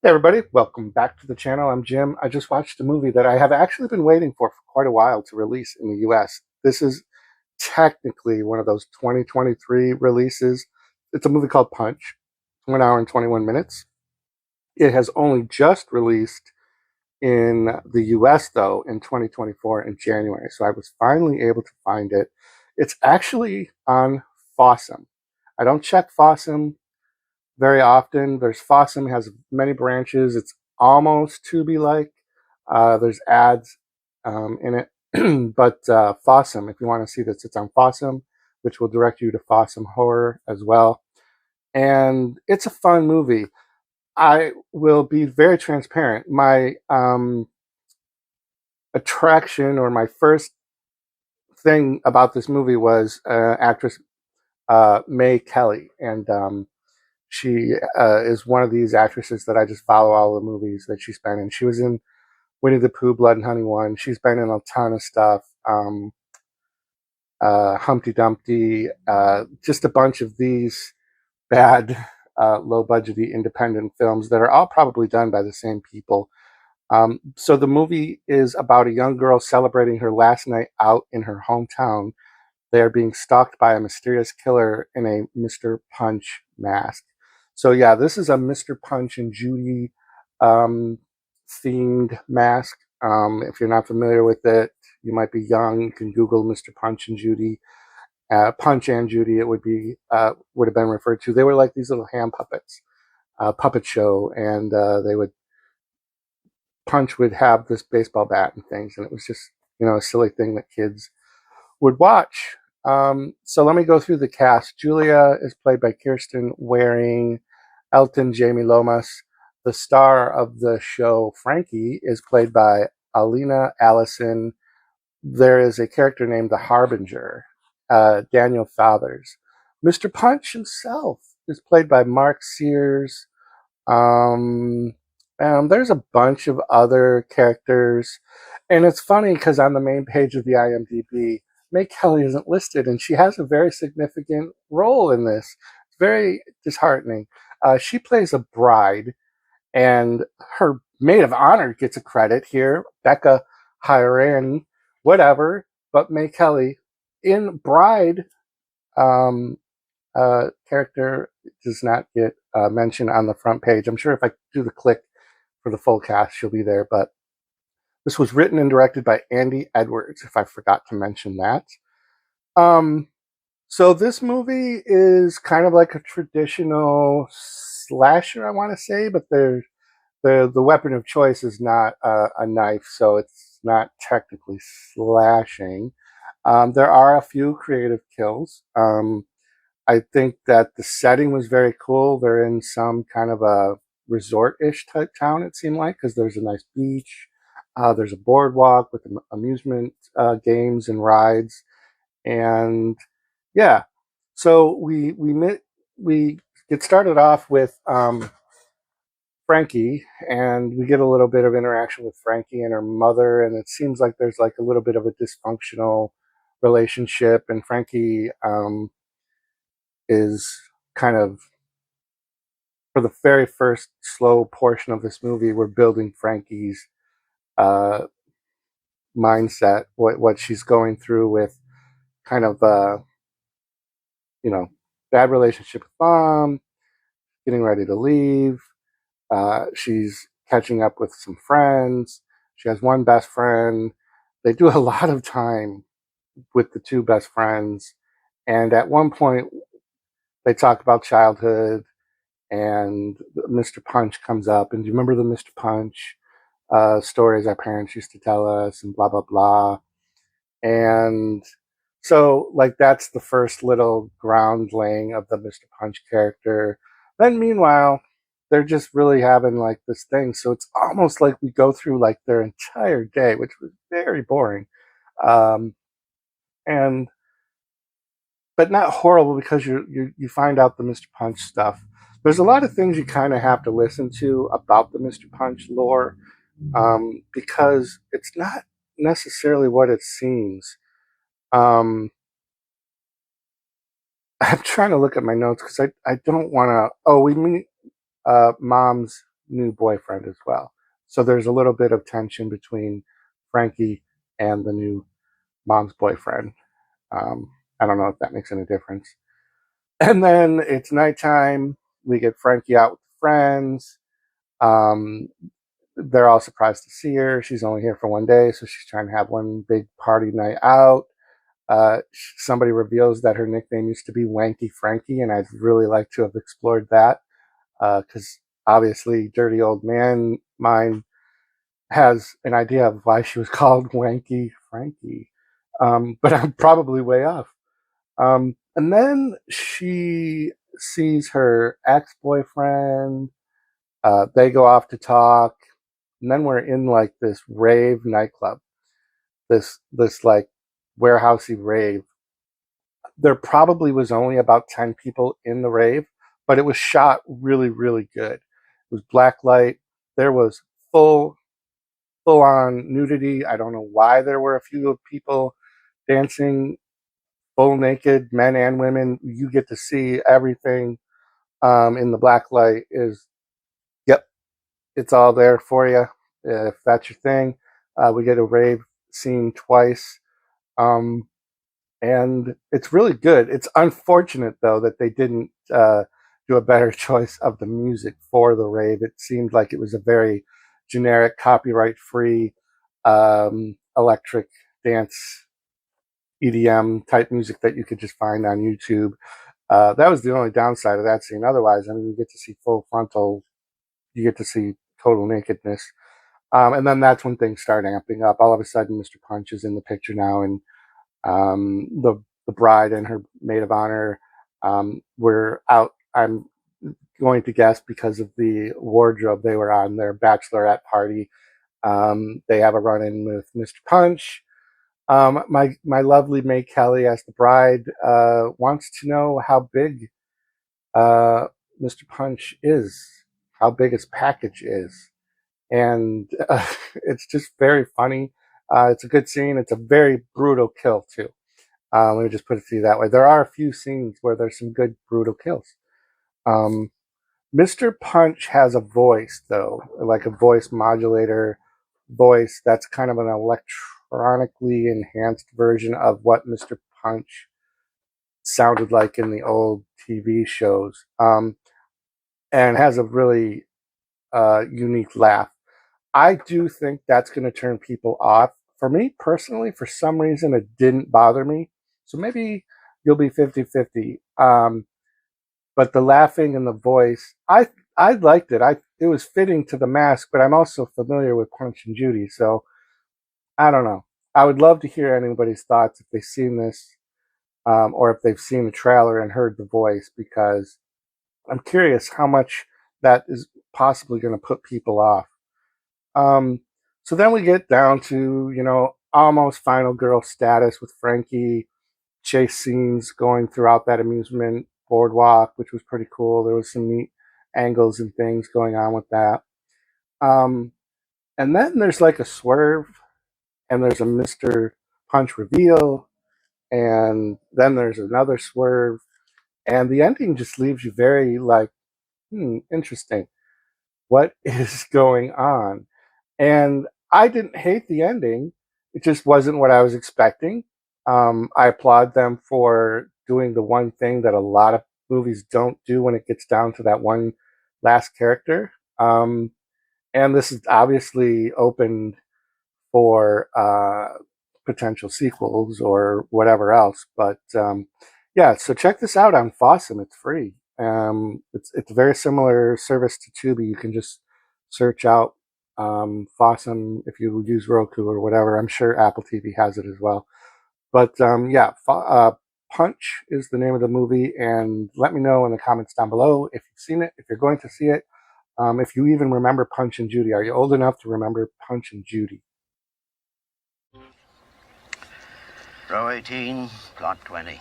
Hey everybody, welcome back to the channel. I'm Jim. I just watched a movie that I have actually been waiting for quite a while to release in the US. This is technically one of those 2023 releases. It's a movie called Punch, 1 hour and 21 minutes. It has only just released in the US though in 2024 in January. So I was finally able to find it. It's actually on Fossum. I don't check Fossum very often. There's Fossum has many branches. It's almost Tubi-like. There's ads in it, but Fossum, if you want to see this, it's on Fossum, which will direct you to Fossum Horror as well. And it's a fun movie. I will be very transparent. My attraction or my first thing about this movie was actress May Kelly, and she is one of these actresses that I just follow all the movies that she's been in. She was in Winnie the Pooh, Blood and Honey 1. She's been in a ton of stuff. Humpty Dumpty, just a bunch of these bad, low-budgety independent films that are all probably done by the same people. So the movie is about a young girl celebrating her last night out in her hometown. They are being stalked by a mysterious killer in a Mr. Punch mask. So yeah, this is a Mr. Punch and Judy themed mask. If you're not familiar with it, you might be young. You can Google Mr. Punch and Judy. Punch and Judy, it would have been referred to. They were like these little hand puppets, puppet show, and Punch would have this baseball bat and things, and it was just a silly thing that kids would watch. So let me go through the cast. Julia is played by Kirsten Waring. Elton Jamie Lomas. The star of the show, Frankie, is played by Alina Allison. There is a character named the Harbinger, Daniel Fathers. Mr. Punch himself is played by Mark Sears. There's a bunch of other characters. And it's funny because on the main page of the IMDb, May Kelly isn't listed, and she has a very significant role in this. It's very disheartening. She plays a bride, and her maid of honor gets a credit here, Becca Hirani, whatever. But May Kelly in Bride character does not get mentioned on the front page. I'm sure if I do the click for the full cast, she'll be there. But this was written and directed by Andy Edwards, if I forgot to mention that. So this movie is kind of like a traditional slasher, I want to say, but the weapon of choice is not a knife, so it's not technically slashing. There are a few creative kills. I think that the setting was very cool. They're in some kind of a resort-ish type town, it seemed like, because there's a nice beach. There's a boardwalk with amusement games and rides. And yeah, so we get started off with Frankie, and we get a little bit of interaction with Frankie and her mother, and it seems like there's like a little bit of a dysfunctional relationship, and Frankie is kind of, for the very first slow portion of this movie, we're building Frankie's mindset, what she's going through with kind of bad relationship with mom, getting ready to leave. She's catching up with some friends. She has one best friend. They do a lot of time with the two best friends. And at one point, they talk about childhood, and Mr. Punch comes up. And do you remember the Mr. Punch stories our parents used to tell us, and blah, blah, blah. And so, like, that's the first little ground laying of the Mr. Punch character. Then, meanwhile, they're just really having like this thing. So it's almost like we go through like their entire day, which was very boring. And but not horrible, because you find out the Mr. Punch stuff. There's a lot of things you kind of have to listen to about the Mr. Punch lore, because it's not necessarily what it seems. I'm trying to look at my notes because I don't want to. Oh, we meet mom's new boyfriend as well. So there's a little bit of tension between Frankie and the new mom's boyfriend. I don't know if that makes any difference. And then it's nighttime. We get Frankie out with friends. Um, they're all surprised to see her. She's only here for one day, so she's trying to have one big party night out. Somebody reveals that her nickname used to be Wanky Frankie, and I'd really like to have explored that because obviously, dirty old man mine has an idea of why she was called Wanky Frankie, but I'm probably way off. And then she sees her ex-boyfriend. They go off to talk, and then we're in like this rave nightclub, this like warehousey rave. There probably was only about 10 people in the rave, but it was shot really, really good. It was black light. There was full on nudity. I don't know why there were a few people dancing full naked, men and women. You get to see everything in the black light. Yep, it's all there for you if that's your thing. We get a rave scene twice. And it's really good. It's unfortunate, though, that they didn't do a better choice of the music for the rave. It seemed like it was a very generic, copyright-free electric dance EDM type music that you could just find on YouTube. That was the only downside of that scene. Otherwise, I mean, you get to see full frontal, you get to see total nakedness. And then that's when things start amping up. All of a sudden, Mr. Punch is in the picture now, and the bride and her maid of honor were out. I'm going to guess because of the wardrobe they were on their bachelorette party. They have a run-in with Mr. Punch. My lovely May Kelly as the bride wants to know how big Mr. Punch is, how big his package is, and it's just very funny. It's a good scene. It's a very brutal kill too. Let me just put it to you that way. There are a few scenes where there's some good brutal kills. Mr. Punch has a voice, though, like a voice modulator voice that's kind of an electronically enhanced version of what Mr. Punch sounded like in the old TV shows, and has a really unique laugh. I do think that's going to turn people off. For me personally, for some reason, it didn't bother me. So maybe you'll be 50-50. But the laughing and the voice, I liked it. It was fitting to the mask, but I'm also familiar with Punch and Judy, so I don't know. I would love to hear anybody's thoughts if they've seen this, or if they've seen the trailer and heard the voice, because I'm curious how much that is possibly going to put people off. So then we get down to, almost final girl status with Frankie, chase scenes going throughout that amusement boardwalk, which was pretty cool. There was some neat angles and things going on with that. And then there's like a swerve, and there's a Mr. Punch reveal, and then there's another swerve, and the ending just leaves you very like, interesting. What is going on? And I didn't hate the ending. It just wasn't what I was expecting. I applaud them for doing the one thing that a lot of movies don't do when it gets down to that one last character. And this is obviously opened for potential sequels or whatever else. But yeah, so check this out on Fossum. It's free. It's a very similar service to Tubi. You can just search out Fossum if you use Roku or whatever. I'm sure Apple TV has it as well. But yeah, Punch is the name of the movie, and let me know in the comments down below if you've seen it, if you're going to see it, if you even remember Punch and Judy. Are you old enough to remember Punch and Judy? Row 18, plot 20.